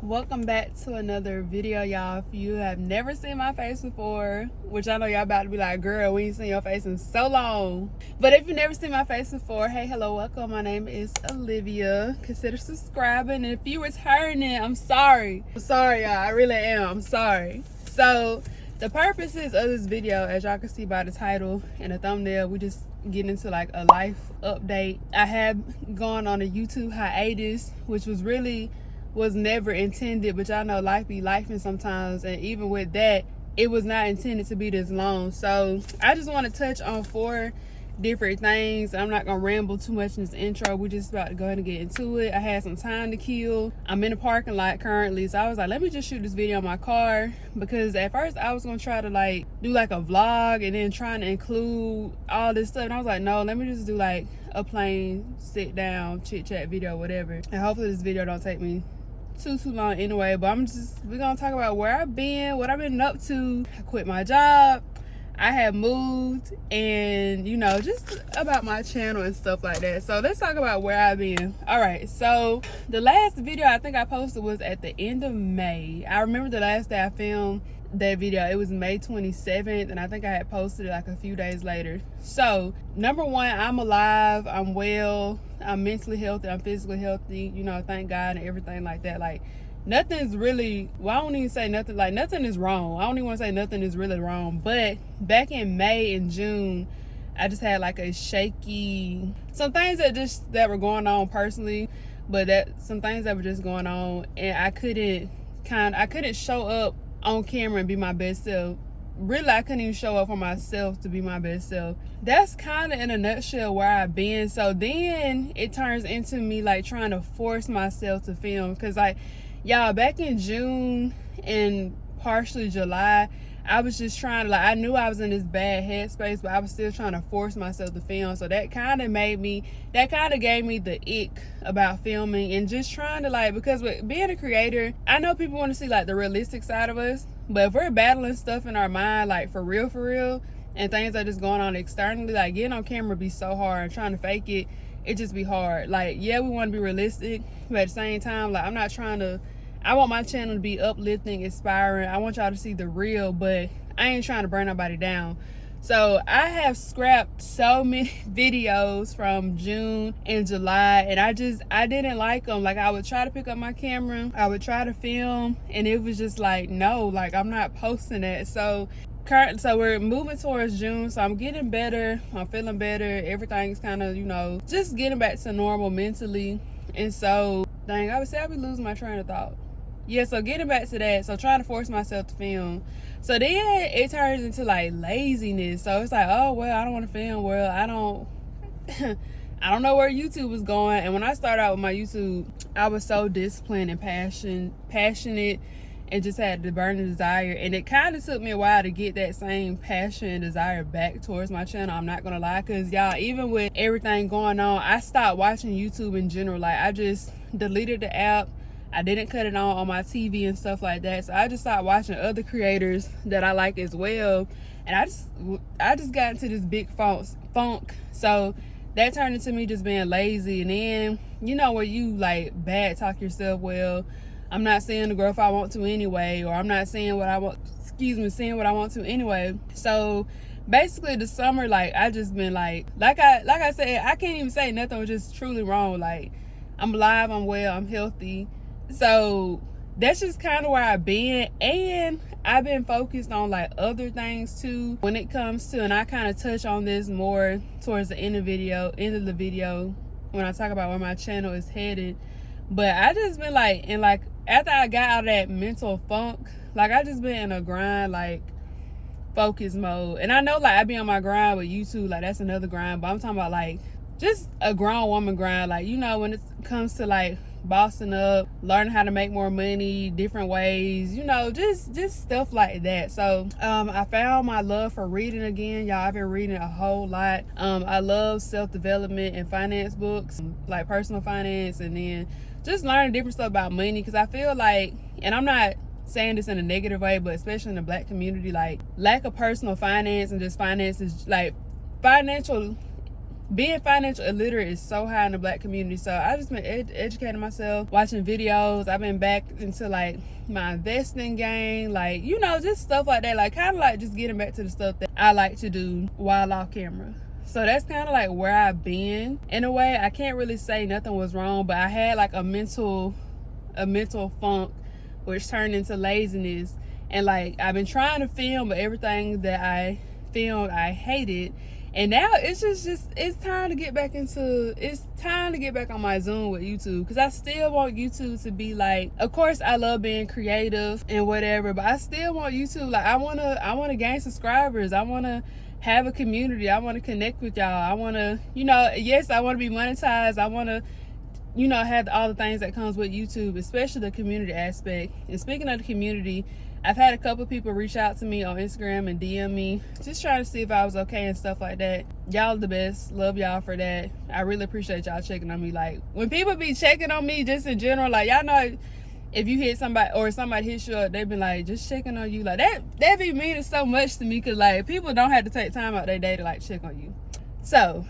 Welcome back to another video, y'all. If you have never seen my face before, which I know y'all about to be like, girl, we ain't seen your face in so long. But if you've never seen my face before, hey, hello, welcome. My name is Olivia. Consider subscribing, and if you returning, I'm sorry. I'm sorry, y'all. I really am. I'm sorry. So the purposes of this video, as y'all can see by the title and the thumbnail, we just get into like a life update. I have gone on a YouTube hiatus, which was never intended, but y'all know life be lifing sometimes, and even with that, it was not intended to be this long. So I just want to touch on 4 different things. I'm not gonna ramble too much in this intro. We're just about to go ahead and get into it. I had some time to kill. I'm in a parking lot currently, so I was like, let me just shoot this video in my car, because at first I was gonna try to like do like a vlog and then trying to include all this stuff, and I was like, no, let me just do like a plain sit down chit chat video, whatever, and hopefully this video don't take me too long anyway. But we're gonna talk about where I've been, what I've been up to. I quit my job, I have moved, and you know, just about my channel and stuff like that. So let's talk about where I've been. All right, so the last video I think I posted was at the end of May. I remember the last day I filmed that video, it was May 27th, and I think I had posted it like a few days later. So number one, I'm alive, I'm well, I'm mentally healthy, I'm physically healthy, you know, thank God, and everything like that. Like nothing's really, well, I don't even say nothing, like nothing is wrong. I don't even want to say nothing is really wrong. But back in May and June, I just had like a shaky, some things that were going on personally, but some things that were just going on, and I couldn't show up on camera and be my best self. Really, I couldn't even show up for myself to be my best self. That's kind of in a nutshell where I've been. So then it turns into me like trying to force myself to film, because like y'all, back in June and partially July, I was just trying to, like, I knew I was in this bad headspace, but I was still trying to force myself to film. So that kind of gave me the ick about filming, and just trying to, like, because with being a creator, I know people want to see like the realistic side of us, but if we're battling stuff in our mind, like for real, and things are just going on externally, like getting on camera be so hard, and trying to fake it just be hard. Like, yeah, we want to be realistic, but at the same time, like, I want my channel to be uplifting, inspiring. I want y'all to see the real, but I ain't trying to burn nobody down. So I have scrapped so many videos from June and July, and I didn't like them. Like, I would try to pick up my camera, I would try to film, and it was just like, no, like, I'm not posting that. So we're moving towards June, so I'm getting better, I'm feeling better, everything's kind of, you know, just getting back to normal mentally. And so, dang, I would say I'd be losing my train of thought. Yeah, so getting back to that, so trying to force myself to film. So then it turns into like laziness. So it's like, oh, well, I don't want to film. Well, I don't know where YouTube was going. And when I started out with my YouTube, I was so disciplined and passionate, and just had the burning desire. And it kind of took me a while to get that same passion and desire back towards my channel. I'm not gonna lie, because y'all, even with everything going on, I stopped watching YouTube in general. Like, I just deleted the app. I didn't cut it on my TV and stuff like that. So I just started watching other creators that I like as well. And I just got into this big funk. So that turned into me just being lazy. And then, you know, where you like bad talk yourself, well, I'm not seeing the growth I want to anyway, or I'm not seeing what I want to anyway. So basically the summer, like, I just been like I said, I can't even say nothing was just truly wrong. Like, I'm alive, I'm well, I'm healthy. So that's just kind of where I've been, and I've been focused on like other things too when it comes to, and I kind of touch on this more towards the end of the video when I talk about where my channel is headed. But I just been like, and like after I got out of that mental funk, like I just been in a grind, like focus mode. And I know like I be on my grind with YouTube, like that's another grind, but I'm talking about like just a grown woman grind. Like, you know, when it comes to like bossing up, learning how to make more money, different ways, you know, just stuff like that. So I found my love for reading again, y'all. I've been reading a whole lot. I love self-development and finance books, like personal finance, and then just learning different stuff about money, because I feel like, and I'm not saying this in a negative way, but especially in the Black community, like lack of personal finance and just finances, like financial being financial illiterate is so high in the Black community. So I just been educating myself, watching videos. I've been back into like my investing game, like, you know, just stuff like that, like kind of like just getting back to the stuff that I like to do while off camera. So that's kind of like where I've been. In a way, I can't really say nothing was wrong, but I had like a mental funk, which turned into laziness. And like I've been trying to film, but everything that I filmed I hated. And now it's just it's time to get back on my Zoom with YouTube, because I still want YouTube to be like, of course I love being creative and whatever, but I still want YouTube, like I wanna gain subscribers. I wanna have a community. I wanna connect with y'all. I wanna, you know, yes, I wanna be monetized. I wanna, you know, have all the things that comes with YouTube, especially the community aspect. And speaking of the community, I've had a couple people reach out to me on Instagram and DM me, just trying to see if I was okay and stuff like that. Y'all are the best. Love y'all for that. I really appreciate y'all checking on me. Like, when people be checking on me just in general, like, y'all know if you hit somebody or somebody hits you up, they be like, just checking on you. Like, that be meaning so much to me, because, like, people don't have to take time out their day to, like, check on you. So,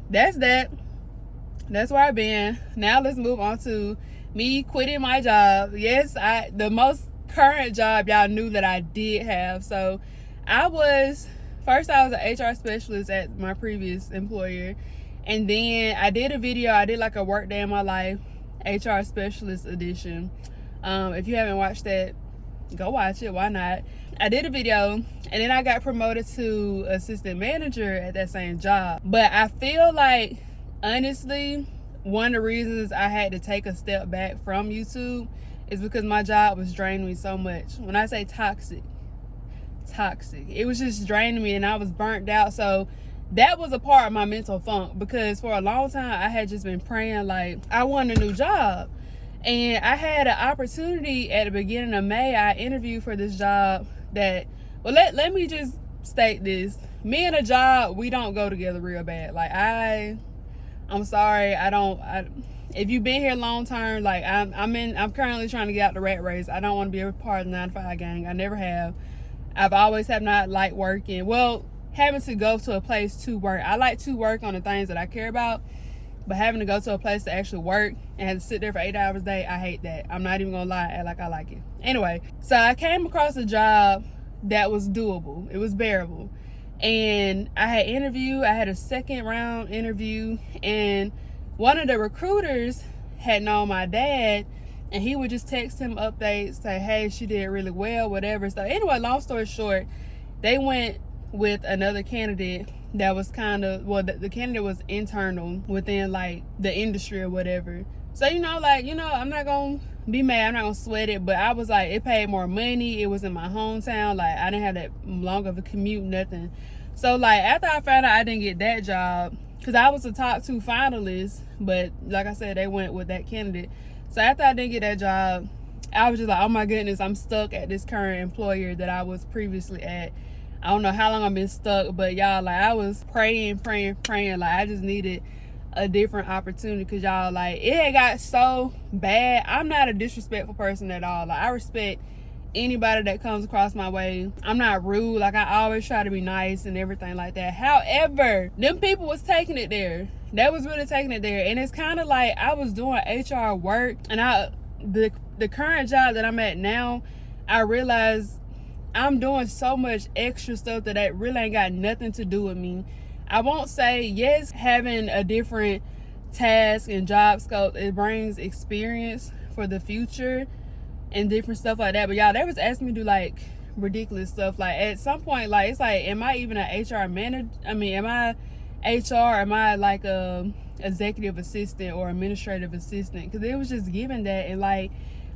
that's that. That's where I've been. Now let's move on to me quitting my job. Yes, the most current job y'all knew that I did have. So I was an HR specialist at my previous employer, and then I did a video. I did like a work day in my life, HR specialist edition. If you haven't watched that, go watch it. Why not? I did a video, and then I got promoted to assistant manager at that same job. But I feel like, honestly, one of the reasons I had to take a step back from YouTube is because my job was draining me so much. When I say toxic, it was just draining me, and I was burnt out. So that was a part of my mental funk, because for a long time I had just been praying like I want a new job. And I had an opportunity at the beginning of May. I interviewed for this job that, well, let me just state this. Me and a job, we don't go together real bad. Like, I'm sorry, if you've been here long term, like I'm currently trying to get out the rat race. I don't want to be a part of the 9-to-5 gang. I never have. I've always have not liked working. Well, having to go to a place to work. I like to work on the things that I care about, but having to go to a place to actually work and have to sit there for 8 hours a day, I hate that. I'm not even gonna lie, act like I like it. Anyway, so I came across a job that was doable. It was bearable. And I had a second round interview, and one of the recruiters had known my dad, and he would just text him updates, say, hey, she did really well, whatever. So anyway, long story short, they went with another candidate that was kind of, well, the candidate was internal within like the industry or whatever. So, you know, like, you know, I'm not going to be mad. I'm not going to sweat it. But I was like, it paid more money. It was in my hometown. Like, I didn't have that long of a commute, nothing. So, like, after I found out I didn't get that job, because I was the top 2 finalists, but like I said, they went with that candidate. So after I didn't get that job, I was just like, oh my goodness, I'm stuck at this current employer that I was previously at. I don't know how long I've been stuck, but y'all, like, I was praying. Like, I just needed a different opportunity, because y'all, like, it had got so bad. I'm not a disrespectful person at all. Like, I respect anybody that comes across my way. I'm not rude. Like, I always try to be nice and everything like that. However, them people was taking it there. That was really taking it there. And it's kind of like I was doing HR work, and the current job that I'm at now, I realized I'm doing so much extra stuff that really ain't got nothing to do with me. I won't say, yes, having a different task and job scope, it brings experience for the future and different stuff like that. But y'all, they was asking me to do like ridiculous stuff. Like, at some point, like, it's like, am I even an HR manager? I mean, am I HR? Am I like a executive assistant or administrative assistant? Because it was just given that. And like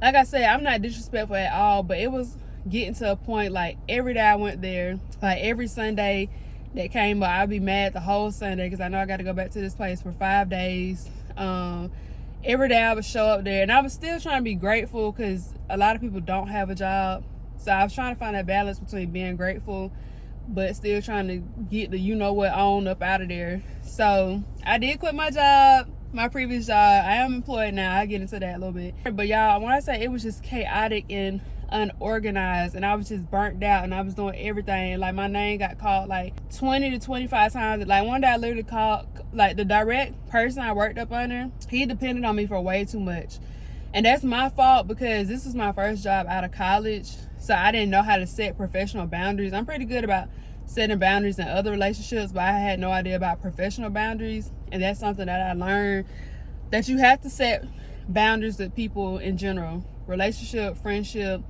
I said, I'm not disrespectful at all, but it was getting to a point, like, every day I went there, like every Sunday that came up, I'd be mad the whole Sunday, because I know I got to go back to this place for 5 days. Every day I would show up there, and I was still trying to be grateful, because a lot of people don't have a job. So I was trying to find that balance between being grateful but still trying to get the you-know-what on up out of there. So I did quit my job, my previous job. I am employed now. I'll get into that a little bit. But y'all, when I say it was just chaotic and unorganized, and I was just burnt out, and I was doing everything. Like, my name got called like 20 to 25 times. Like, one day I literally like the direct person I worked up under, he depended on me for way too much. And that's my fault because this was my first job out of college. So I didn't know how to set professional boundaries. I'm pretty good about setting boundaries in other relationships, but I had no idea about professional boundaries. And that's something that I learned, that you have to set boundaries with people in general. Relationship, friendship,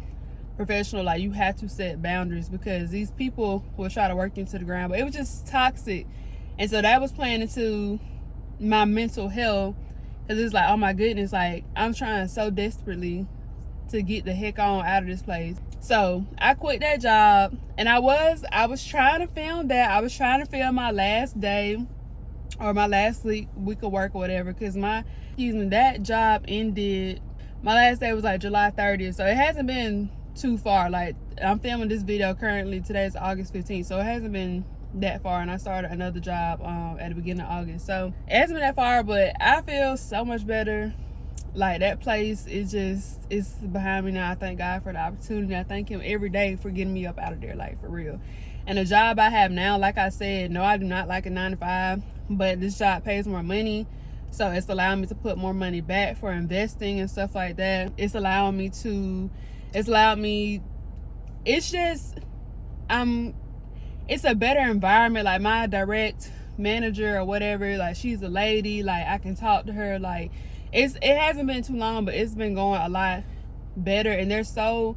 professional, like you have to set boundaries because these people will try to work you into the ground. But it was just toxic. And so that was playing into my mental health because it's like, oh my goodness, like I'm trying so desperately to get the heck on out of this place. So I quit that job, and I was trying to film that. I was trying to film my last day or my last week of work or whatever, because that job ended, my last day was like July 30th. So it hasn't been too far. Like I'm filming this video currently, today's August 15th, so it hasn't been that far, and I started another job at the beginning of August. So it hasn't been that far, but I feel so much better. Like that place is just, it's behind me now. I thank God for the opportunity. I thank him every day for getting me up out of there, like for real. And the job I have now, like I said, no, I do not like a 9 to 5, but this job pays more money, so it's allowing me to put more money back for investing and stuff like that. It's allowed me, it's a better environment. Like my direct manager or whatever, like she's a lady, like I can talk to her. Like it hasn't been too long, but it's been going a lot better, and they're so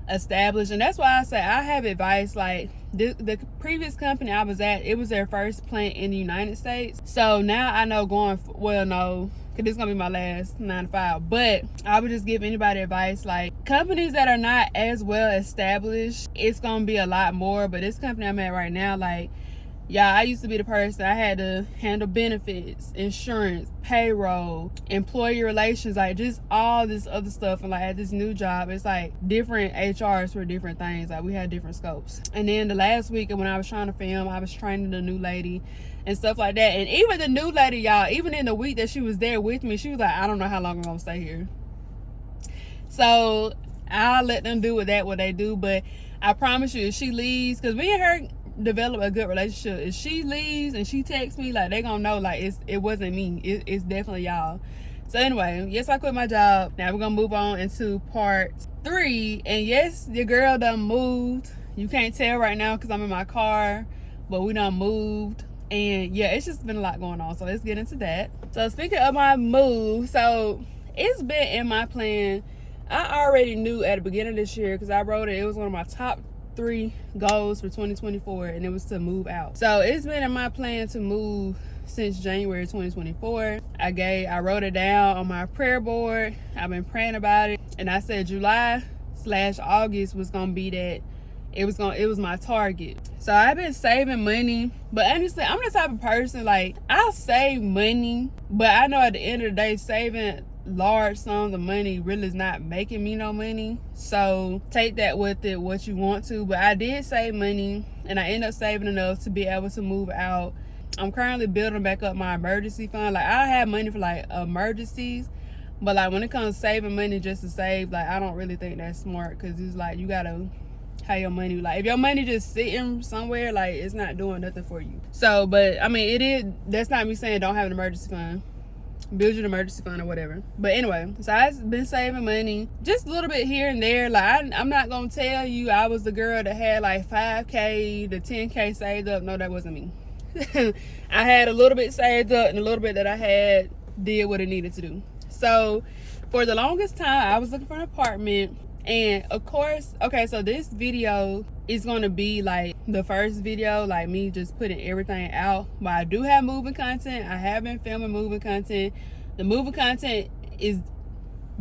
established. And that's why I say I have advice. Like the previous company I was at, it was their first plant in the United States. So now I know because this is gonna be my last 9 to 5, but I would just give anybody advice, like companies that are not as well established, it's gonna be a lot more. But this company I'm at right now, like, yeah, I used to be the person, I had to handle benefits, insurance, payroll, employee relations, like just all this other stuff. And like at this new job, it's like different HRs for different things. Like we had different scopes. And then the last week when I was trying to film, I was training the new lady and stuff like that. And even the new lady, y'all, even in the week that she was there with me, she was like, I don't know how long I'm gonna stay here. So I'll let them do what they do. But I promise you, if she leaves, because me and her develop a good relationship, if she leaves and she texts me, like they gonna know, like it wasn't me, it's definitely y'all. So anyway, yes, I quit my job. Now we're gonna move on into part 3. And yes, your girl done moved. You can't tell right now because I'm in my car, but we done moved. And yeah, it's just been a lot going on, so let's get into that. So speaking of my move, so it's been in my plan. I already knew at the beginning of this year, because I wrote it was one of my top 3 goals for 2024, and it was to move out. So it's been in my plan to move since January 2024. I wrote it down on my prayer board. I've been praying about it, and I said July/August was gonna be that. It was my target. So I've been saving money, but honestly, I'm the type of person, like I save money, but I know at the end of the day, saving large sums of money really is not making me no money. So take that with it what you want to. But I did save money, and I ended up saving enough to be able to move out. I'm currently building back up my emergency fund. Like I have money for like emergencies, but like when it comes to saving money just to save, like I don't really think that's smart, because it's like you gotta have your money, like if your money just sitting somewhere, like it's not doing nothing for you. So, but I mean, that's not me saying don't have an emergency fund. Build your emergency fund or whatever. But anyway, so I've been saving money just a little bit here and there. Like I'm not gonna tell you I was the girl that had like 5K to 10K saved up. No, that wasn't me. I had a little bit saved up, and a little bit that I had did what it needed to do. So for the longest time I was looking for an apartment. And of course, okay, so this video is going to be like the first video, like me just putting everything out. But I do have moving content. I have been filming moving content. The moving content is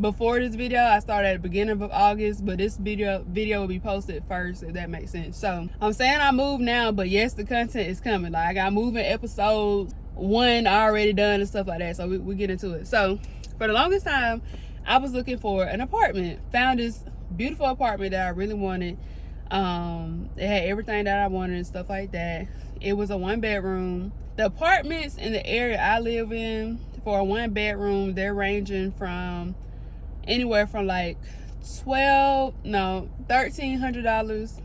before this video. I started at the beginning of August, but this video will be posted first, if that makes sense. So I'm saying I move now, but yes, the content is coming. Like I got moving episodes 1 already done and stuff like that. So we get into it. So for the longest time, I was looking for an apartment. Found this beautiful apartment that I really wanted. It had everything that I wanted and stuff like that. It was a 1-bedroom. The apartments in the area I live in for a 1-bedroom, they're ranging from anywhere from like $1,300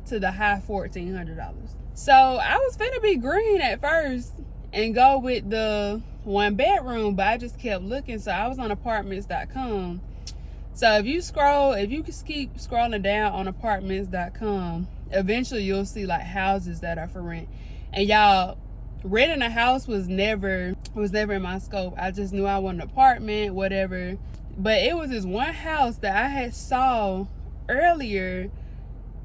to the high $1,400. So I was finna be green at first, and go with the 1 bedroom, but I just kept looking. So I was on apartments.com. So if you keep scrolling down on apartments.com, eventually you'll see like houses that are for rent. And y'all, renting a house was never in my scope. I just knew I wanted an apartment, whatever. But it was this one house that I had saw earlier,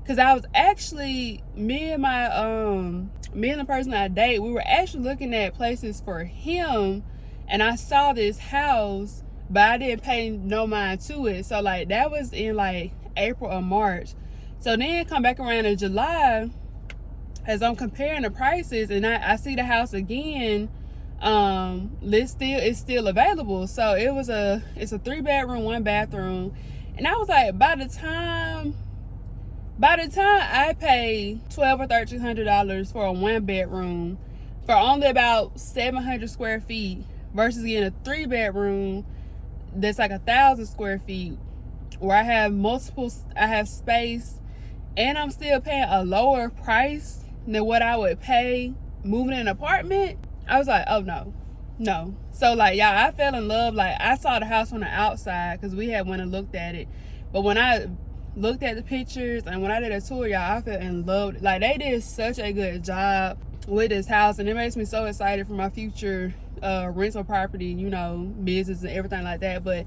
because I was actually, me and the person I date, we were actually looking at places for him, and I saw this house, but I didn't pay no mind to it. So like that was in like April or March. So then come back around in July, as I'm comparing the prices, and I see the house again, it's still available. So it's a 3 bedroom, 1 bathroom. And I was like, by the time I pay $1,200 or $1,300 for a 1 bedroom for only about 700 square feet versus getting a 3 bedroom that's like 1,000 square feet, where I have space, and I'm still paying a lower price than what I would pay moving in an apartment, I was like, oh no. So like, y'all, I fell in love. Like, I saw the house from the outside because we had went and looked at it, but when I looked at the pictures and when I did a tour, y'all, I fell in love. Like, they did such a good job with this house, and it makes me so excited for my future rental property, business and everything like that. But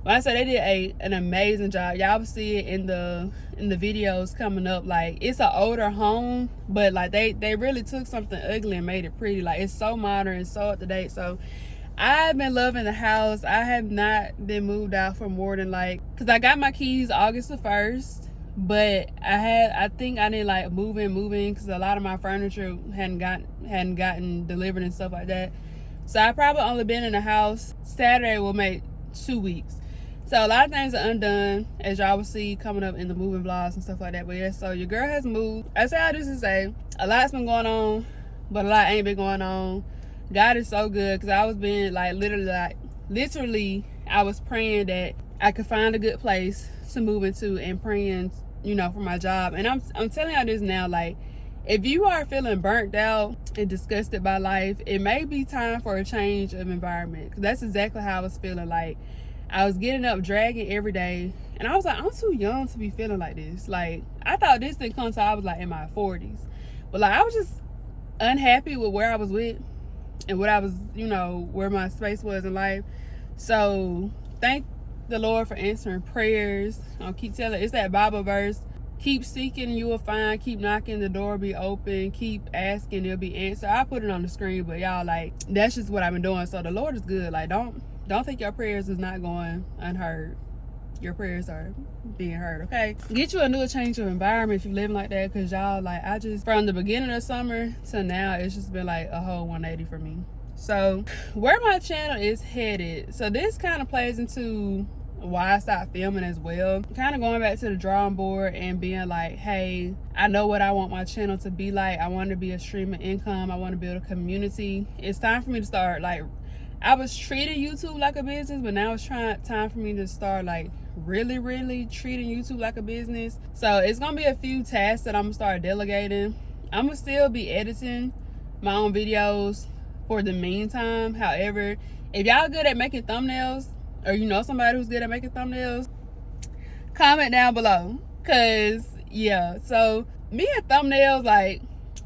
when I say they did an amazing job, y'all will see it in the videos coming up. Like, it's an older home, but like they really took something ugly and made it pretty. Like, it's so modern and so up to date. So I've been loving the house. I have not been moved out for more than because I got my keys August the 1st, but I think I didn't like moving because a lot of my furniture hadn't gotten delivered and stuff like that. So I probably only been in the house, Saturday will make 2 weeks. So a lot of things are undone, as y'all will see coming up in the moving vlogs and stuff like that. But yeah, so your girl has moved. I say all this to say, a lot's been going on, but a lot ain't been going on. God is so good, because I was being literally, I was praying that I could find a good place to move into, and praying, for my job. And I'm telling y'all this now, like, if you are feeling burnt out and disgusted by life, it may be time for a change of environment. Because that's exactly how I was feeling. Like, I was getting up dragging every day, and I was like, I'm too young to be feeling like this. Like, I thought this didn't come till I was like in my 40s. But like, I was just unhappy with where I was with, and what I was, where my space was in life. So thank the Lord for answering prayers. I'll keep telling, it's that Bible verse, keep seeking, you will find, keep knocking, the door will be open, keep asking, it'll be answered. I put it on the screen, but y'all, like, that's just what I've been doing. So the Lord is good. Like, don't think your prayers is not going unheard. Your prayers are being heard, okay? Get you a new change of environment if you're living like that, because y'all, like, I just, from the beginning of summer to now, it's just been like a whole 180 for me. So where my channel is headed, so this kind of plays into why I stopped filming as well. Kind of going back to the drawing board and being like, hey, I know what I want my channel to be like. I want to be a stream of income. I want to build a community. It's time for me to start, like, I was treating YouTube like a business, but now it's time for me to start like really treating YouTube like a business. So it's gonna be a few tasks that I'm gonna start delegating. I'm gonna still be editing my own videos for the meantime. However, if y'all good at making thumbnails, or you know somebody who's good at making thumbnails, comment down below. Cause yeah, so me and thumbnails, like,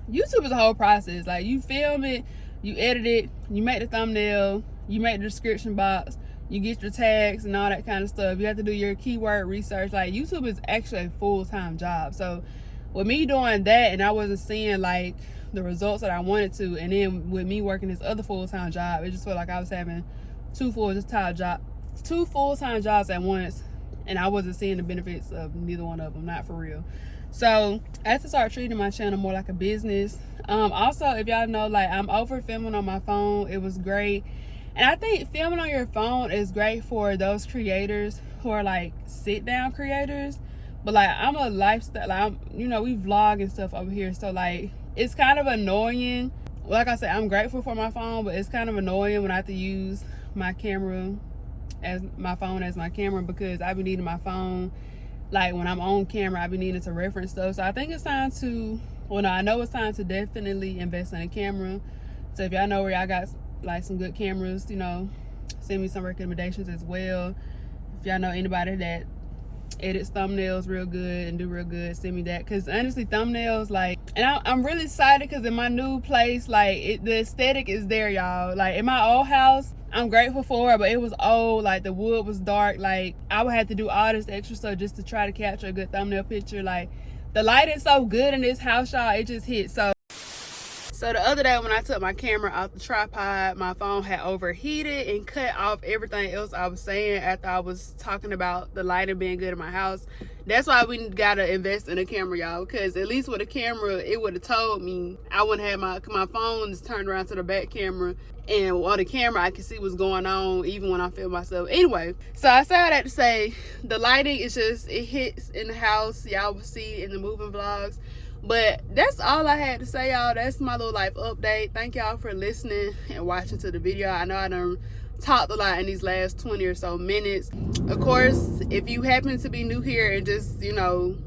YouTube is a whole process. Like, you film it, you edit it, you make the thumbnail, you make the description box, you get your tags and all that kind of stuff. You have to do your keyword research. Like, YouTube is actually a full-time job. So with me doing that, and I wasn't seeing like the results that I wanted to, and then with me working this other full-time job, it just felt like I was having two full-time jobs at once, and I wasn't seeing the benefits of neither one of them, not for real. So I have to start treating my channel more like a business. Also, if y'all know, like, I'm over filming on my phone. It was great, and I think filming on your phone is great for those creators who are like sit down creators. But like, I'm a lifestyle, like, we vlog and stuff over here, so like, it's kind of annoying. Like I said, I'm grateful for my phone, but it's kind of annoying when I have to use my phone as my camera, because I be needing my phone, like, when I'm on camera, I be needing to reference stuff. So I think it's time to, I know it's time to definitely invest in a camera So if y'all know where y'all got like some good cameras, you know, send me some recommendations as well. If y'all know anybody that edits thumbnails real good and do real good, send me that. Because honestly, thumbnails, like, and I'm really excited because in my new place, like, the aesthetic is there, y'all. Like, in my old house, I'm grateful for it, but it was old. Like, the wood was dark. Like, I would have to do all this extra stuff just to try to capture a good thumbnail picture. Like, the light is so good in this house, y'all. It just hit. So the other day when I took my camera off the tripod, my phone had overheated and cut off everything else I was saying after I was talking about the lighting being good in my house. That's why we gotta invest in a camera, y'all, because at least with a camera, it would have told me. I wouldn't have my phone is turned around to the back camera, and on the camera I can see what's going on even when I film myself. Anyway, so I said that to say the lighting is just, it hits in the house. Y'all will see in the moving vlogs. But that's all I had to say, y'all. That's my little life update. Thank y'all for listening and watching to the video. I know I done talked a lot in these last 20 or so minutes. Of course, if you happen to be new here and just, you know,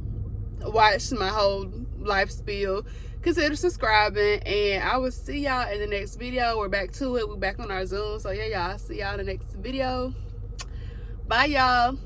watch my whole life spiel, consider subscribing, and I will see y'all in the next video. We're back to it. We're back on our Zoom. So yeah, y'all, see y'all in the next video. Bye, y'all.